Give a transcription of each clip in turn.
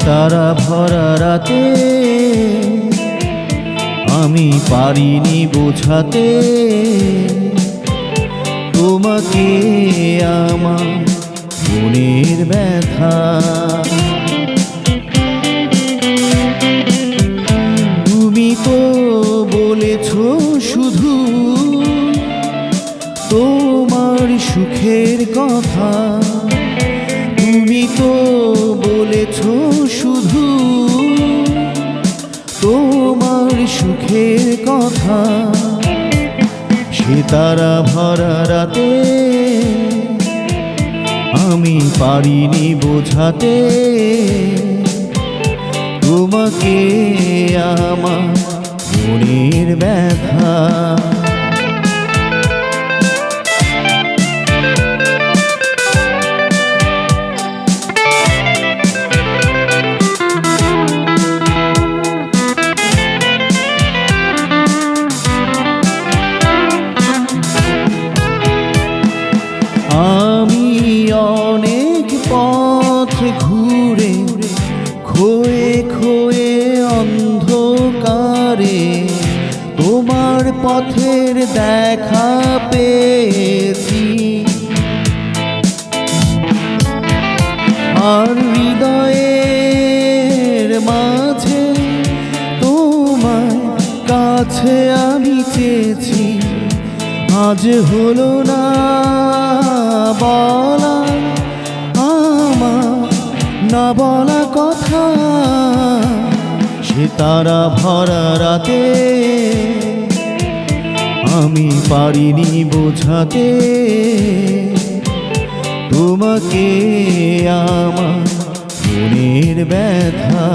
তারা ভরা রাতে আমি পারিনি বোঝাতে তোমাকে আমার মনের ব্যথা। তুমি তো বলেছ শুধু তোমার সুখের কথা, তুমি তো বলেছ শুধু তোমার সুখের কথা। সে তারা ভরা রাতে আমি পারিনি বোঝাতে তোমাকে আমার মনের ব্যথা। আমি অনেক পথ ঘুরে খোয়ে খোয়ে অন্ধকারে তোমার পথের দেখা পেয়েছি, আর হৃদয়ের মাঝে তোমার কাছে আমি চেয়েছি। আজ হলো না বলা আমার না বলা কথা, সে তারা ভরা রাতে আমি পারিনি বোঝাতে তোমাকে আমার মনের ব্যথা।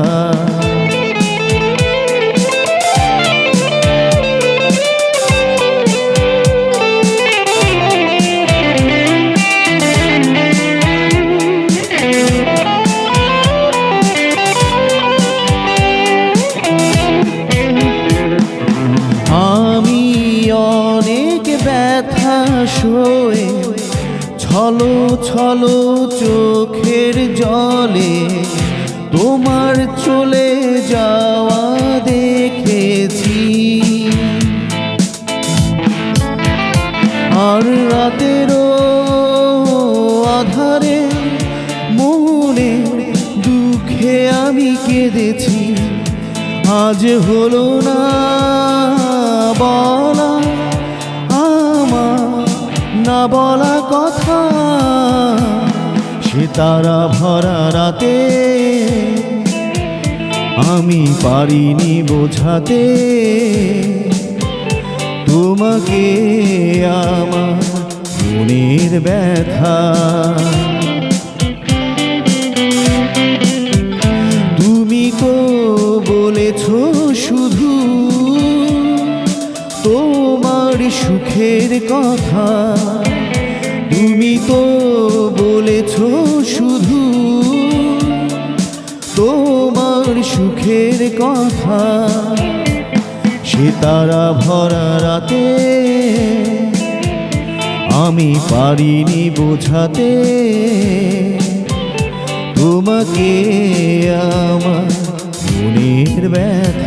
আমি অনেক ব্যথা সয়ে ছলো ছলো চোখের জলে তোমার চলে যাওয়া দেখেছি, আর রাতেরও আধারে মনে দুঃখে আমি কেঁদেছি। আজ হলো না বলা আমার না বলা কথা, সে তারা ভরা রাতে আমি পারিনি বোঝাতে তোমাকে আমার মনের ব্যথা। তুমি তো বলেছ শুধু তোমার সুখের কথা, তুমি তো বলেছ শুধু তোমার সুখের কথা। সে তারা ভরা রাতে আমি পারিনি বোঝাতে তোমাকে আমার মনের ব্যথা।